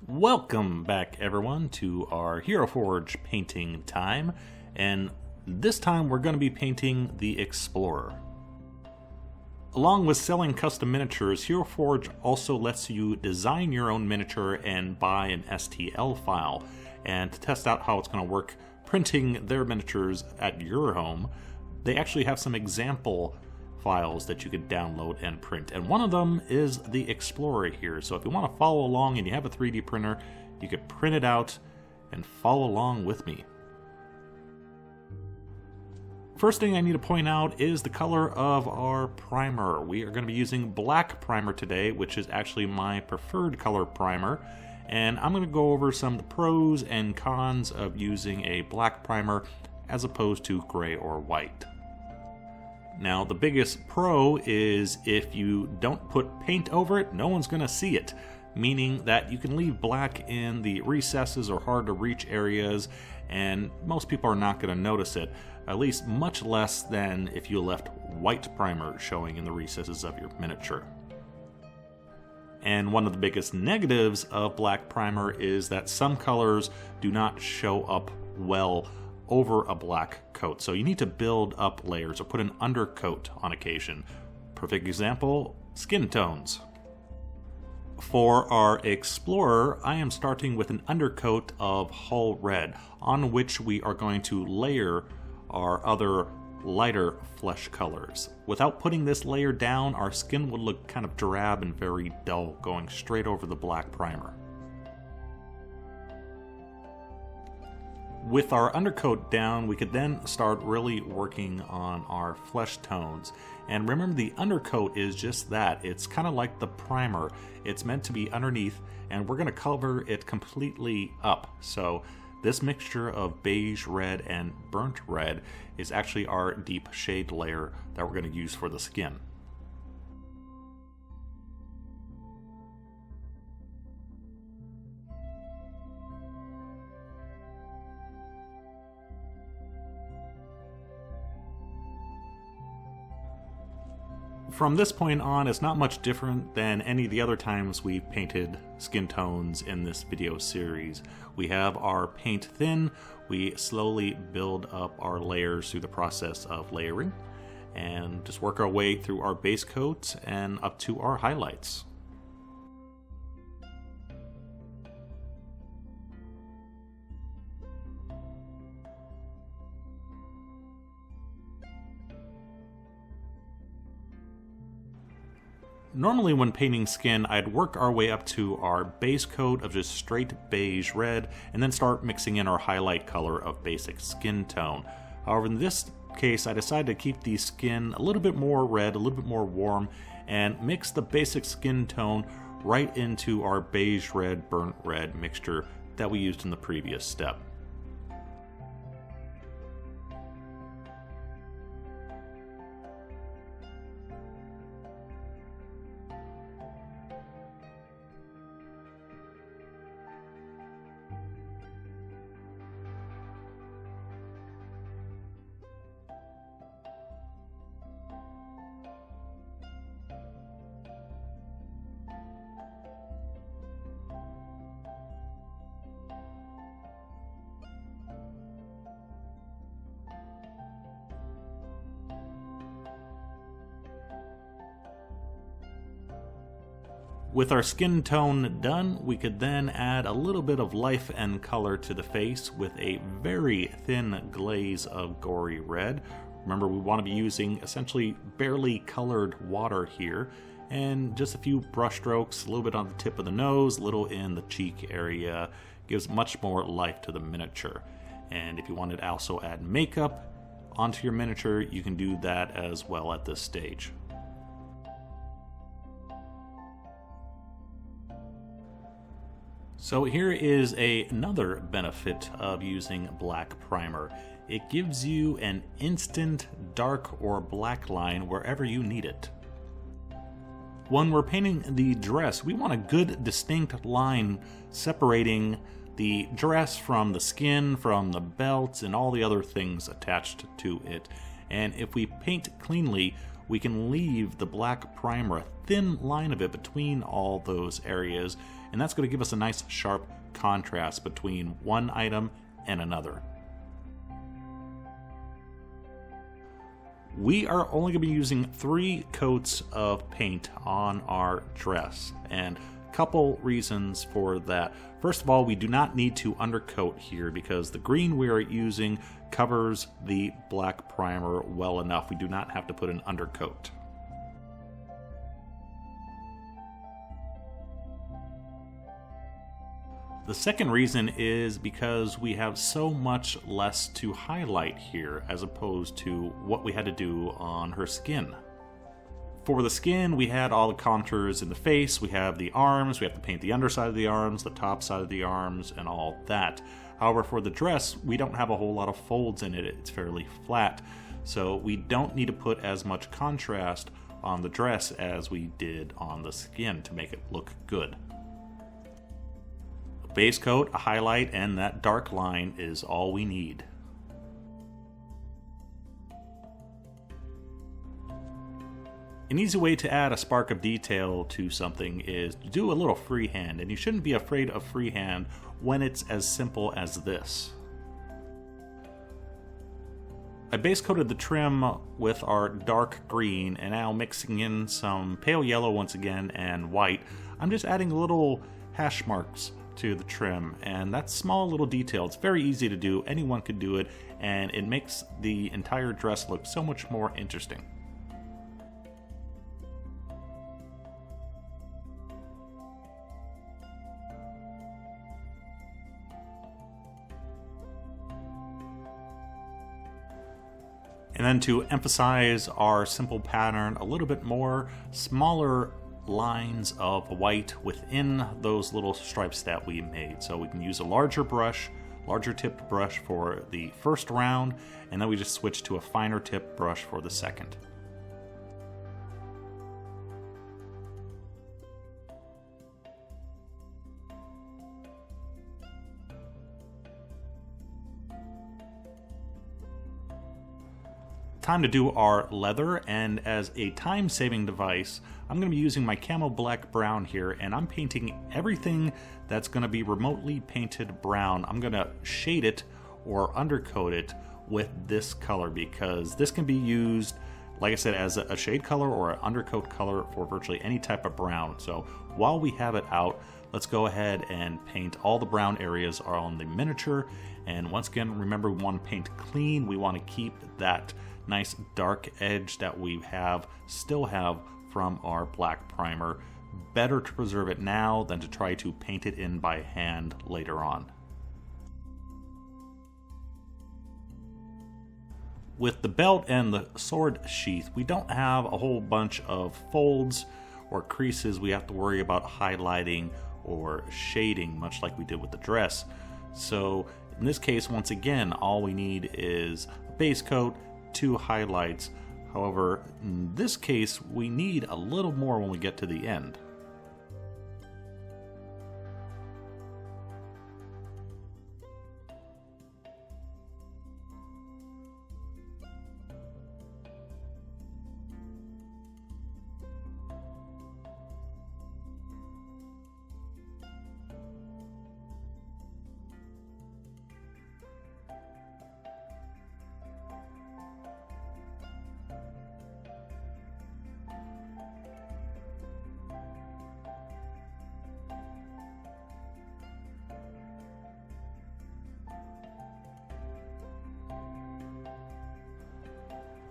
Welcome back everyone to our Heroforge painting time, and this time we're going to be painting the Explorer. Along with selling custom miniatures, Heroforge also lets you design your own miniature and buy an STL file. And to test out how it's going to work printing their miniatures at your home, they actually have some example files that you could download and print, and one of them is the Explorer here. So if you want to follow along and you have a 3D printer, you could print it out and follow along with me. First thing I need to point out is the color of our primer. We are going to be using black primer today, which is actually my preferred color primer, and I'm going to go over some of the pros and cons of using a black primer as opposed to gray or white. Now, the biggest pro is if you don't put paint over it, no one's going to see it, meaning that you can leave black in the recesses or hard to reach areas, and most people are not going to notice it, at least much less than if you left white primer showing in the recesses of your miniature. And one of the biggest negatives of black primer is that some colors do not show up well over a black coat, so you need to build up layers or put an undercoat on occasion. Perfect example, skin tones. For our Explorer, I am starting with an undercoat of hull red, on which we are going to layer our other lighter flesh colors. Without putting this layer down, our skin would look kind of drab and very dull, going straight over the black primer. With our undercoat down, we could then start really working on our flesh tones. And remember, the undercoat is just that. It's kind of like the primer. It's meant to be underneath, and we're going to cover it completely up. So this mixture of beige red and burnt red is actually our deep shade layer that we're going to use for the skin. From this point on, it's not much different than any of the other times we've painted skin tones in this video series. We have our paint thin, we slowly build up our layers through the process of layering, and just work our way through our base coat and up to our highlights. Normally when painting skin, I'd work our way up to our base coat of just straight beige red, and then start mixing in our highlight color of basic skin tone. However, in this case, I decided to keep the skin a little bit more red, a little bit more warm, and mix the basic skin tone right into our beige red, burnt red mixture that we used in the previous step. With our skin tone done, we could then add a little bit of life and color to the face with a very thin glaze of gory red. Remember, we want to be using essentially barely colored water here, and just a few brush strokes, a little bit on the tip of the nose, a little in the cheek area, gives much more life to the miniature. And if you wanted to also add makeup onto your miniature, you can do that as well at this stage. So here is another benefit of using black primer. It gives you an instant dark or black line wherever you need it. When we're painting the dress, we want a good distinct line separating the dress from the skin, from the belts, and all the other things attached to it. And if we paint cleanly, we can leave the black primer, a thin line of it between all those areas, and that's going to give us a nice sharp contrast between one item and another. We are only going to be using 3 coats of paint on our dress, and a couple reasons for that. First of all, we do not need to undercoat here because the green we are using covers the black primer well enough. We do not have to put an undercoat. The second reason is because we have so much less to highlight here as opposed to what we had to do on her skin. For the skin, we had all the contours in the face, we have the arms, we have to paint the underside of the arms, the top side of the arms, and all that. However, for the dress, we don't have a whole lot of folds in it, it's fairly flat, so we don't need to put as much contrast on the dress as we did on the skin to make it look good. Base coat, a highlight, and that dark line is all we need. An easy way to add a spark of detail to something is to do a little freehand, and you shouldn't be afraid of freehand when it's as simple as this. I base coated the trim with our dark green, and now mixing in some pale yellow once again and white, I'm just adding little hash marks to the trim, and that small little detail, it's very easy to do, anyone could do it, and it makes the entire dress look so much more interesting. And then to emphasize our simple pattern a little bit more, smaller lines of white within those little stripes that we made. So we can use a larger brush, larger tipped brush for the first round, and then we just switch to a finer tipped brush for the second. Time to do our leather, and as a time-saving device, I'm going to be using my camo black brown here, and I'm painting everything that's going to be remotely painted brown. I'm going to shade it or undercoat it with this color because this can be used, like I said, as a shade color or an undercoat color for virtually any type of brown. So while we have it out, let's go ahead and paint all the brown areas on the miniature. And once again, remember, we want to paint clean. We want to keep that nice dark edge that we still have from our black primer. Better to preserve it now than to try to paint it in by hand later on. With the belt and the sword sheath, we don't have a whole bunch of folds or creases we have to worry about highlighting or shading, much like we did with the dress. So in this case, once again, all we need is a base coat, 2 highlights. However, in this case, we need a little more when we get to the end.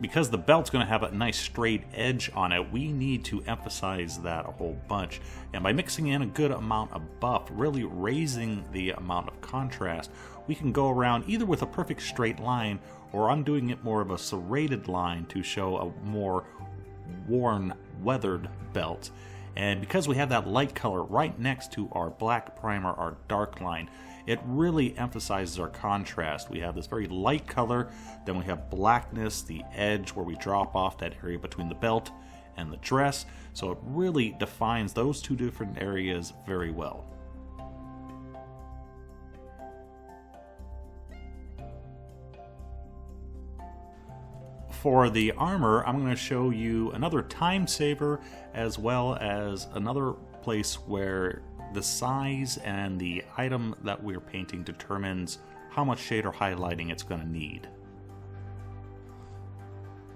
Because the belt's going to have a nice straight edge on it, we need to emphasize that a whole bunch. And by mixing in a good amount of buff, really raising the amount of contrast, we can go around either with a perfect straight line, or I'm doing it more of a serrated line to show a more worn, weathered belt. And because we have that light color right next to our black primer, our dark line, it really emphasizes our contrast. We have this very light color, then we have blackness, the edge where we drop off that area between the belt and the dress. So it really defines those two different areas very well. For the armor, I'm going to show you another time saver as well as another place where the size and the item that we're painting determines how much shade or highlighting it's going to need.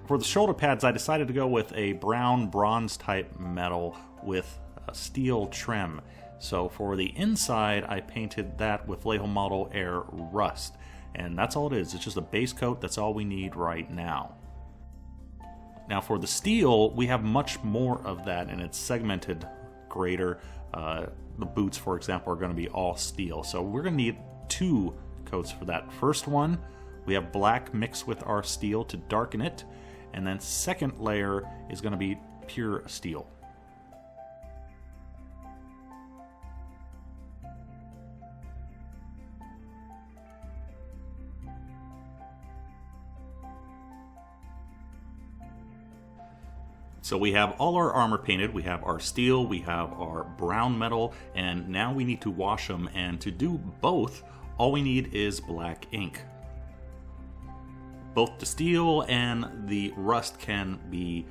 For the shoulder pads, I decided to go with a brown bronze type metal with a steel trim. So for the inside, I painted that with Vallejo Model Air Rust. And that's all it is. It's just a base coat. That's all we need right now. Now for the steel, we have much more of that, and it's segmented greater. The boots, for example, are going to be all steel. So we're going to need 2 coats for that. First one, we have black mixed with our steel to darken it. And then second layer is going to be pure steel. So we have all our armor painted, we have our steel, we have our brown metal, and now we need to wash them. And to do both, all we need is black ink. Both the steel and the rust can be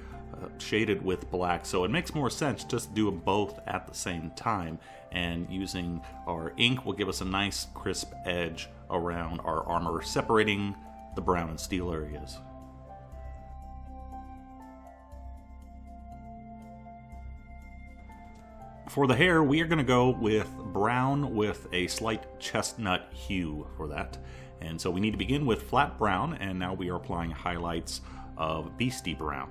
shaded with black, so it makes more sense just to do them both at the same time. And using our ink will give us a nice crisp edge around our armor, separating the brown and steel areas. For the hair, we are going to go with brown with a slight chestnut hue for that. And so we need to begin with flat brown, and now we are applying highlights of beastie brown.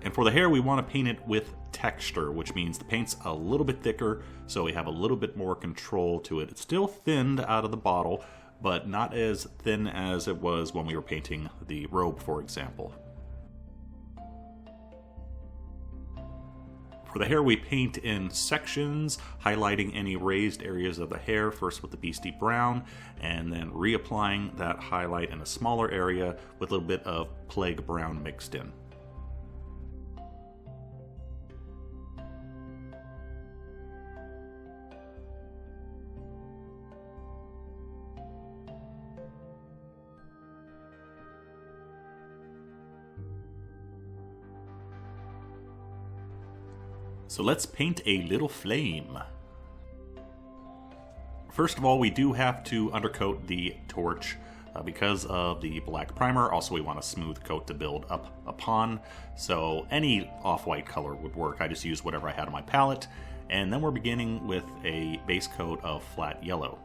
And for the hair, we want to paint it with texture, which means the paint's a little bit thicker, so we have a little bit more control to it. It's still thinned out of the bottle, but not as thin as it was when we were painting the robe, for example. For the hair, we paint in sections, highlighting any raised areas of the hair, first with the beastie brown, and then reapplying that highlight in a smaller area with a little bit of plague brown mixed in. So let's paint a little flame. First of all, we do have to undercoat the torch because of the black primer. Also, we want a smooth coat to build up upon. So any off-white color would work. I just used whatever I had on my palette. And then we're beginning with a base coat of flat yellow.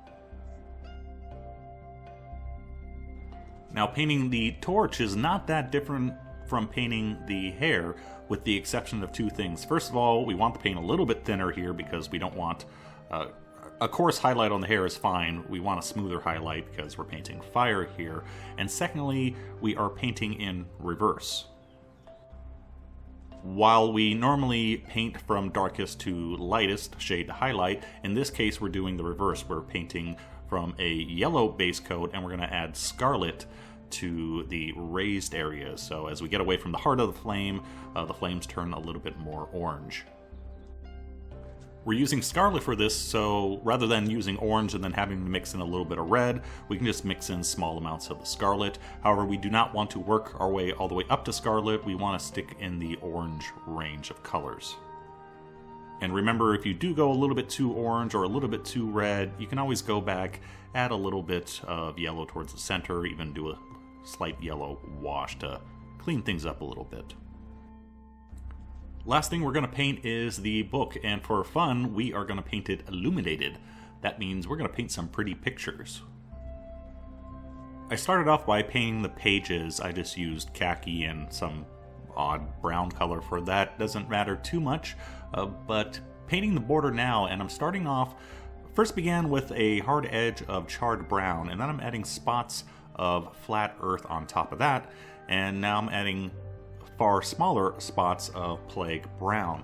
Now, painting the torch is not that different from painting the hair, with the exception of 2 things. First of all, we want the paint a little bit thinner here because we don't want a coarse highlight on the hair is fine. We want a smoother highlight because we're painting fire here. And secondly, we are painting in reverse. While we normally paint from darkest to lightest shade to highlight, in this case we're doing the reverse. We're painting from a yellow base coat and we're going to add scarlet to the raised areas. So as we get away from the heart of the flames turn a little bit more orange. We're using scarlet for this, so rather than using orange and then having to mix in a little bit of red, we can just mix in small amounts of the scarlet. However, we do not want to work our way all the way up to scarlet. We want to stick in the orange range of colors. And remember, if you do go a little bit too orange or a little bit too red, you can always go back, add a little bit of yellow towards the center, even do a slight yellow wash to clean things up a little bit. Last thing we're going to paint is the book, and for fun, we are going to paint it illuminated. That means we're going to paint some pretty pictures. I started off by painting the pages. I just used khaki and some odd brown color for that. Doesn't matter too much, but painting the border now, and I'm starting off, first began with a hard edge of charred brown, and then I'm adding spots of flat earth on top of that, and now I'm adding far smaller spots of plague brown.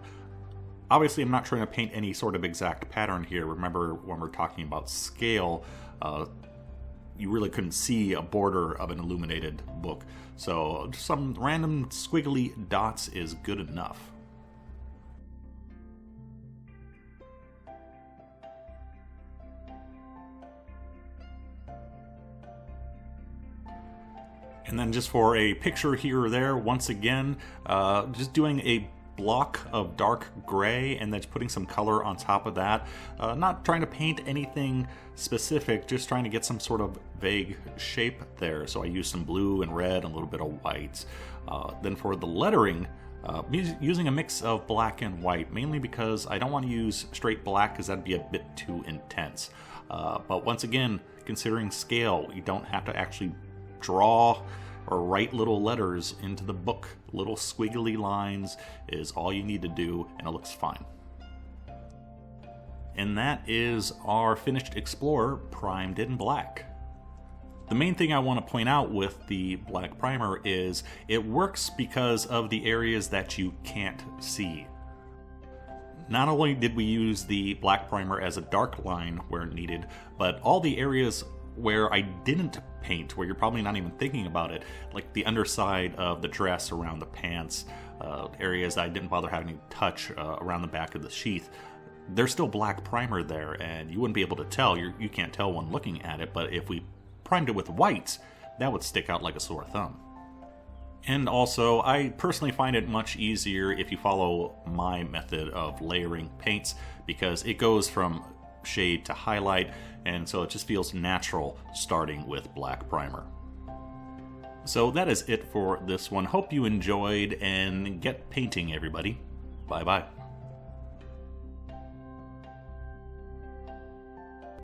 Obviously, I'm not trying to paint any sort of exact pattern here. Remember, when we're talking about scale, you really couldn't see a border of an illuminated book. So just some random squiggly dots is good enough. And then just for a picture here or there, once again, just doing a block of dark gray and then putting some color on top of that. Not trying to paint anything specific, just trying to get some sort of vague shape there. So I use some blue and red and a little bit of white. Then for the lettering, using a mix of black and white, mainly because I don't want to use straight black because that'd be a bit too intense. But once again, considering scale, you don't have to actually draw or write little letters into the book. Little squiggly lines is all you need to do, and it looks fine. And that is our finished Explorer primed in black. The main thing I want to point out with the black primer is it works because of the areas that you can't see. Not only did we use the black primer as a dark line where needed, but all the areas where I didn't paint, where you're probably not even thinking about it, like the underside of the dress, around the pants, areas I didn't bother having to touch around the back of the sheath, there's still black primer there, and you wouldn't be able to tell. You can't tell when looking at it, but if we primed it with whites, that would stick out like a sore thumb. And also, I personally find it much easier if you follow my method of layering paints, because it goes from shade to highlight, and so it just feels natural starting with black primer. So that is it for this one. Hope you enjoyed, and get painting, everybody. Bye bye.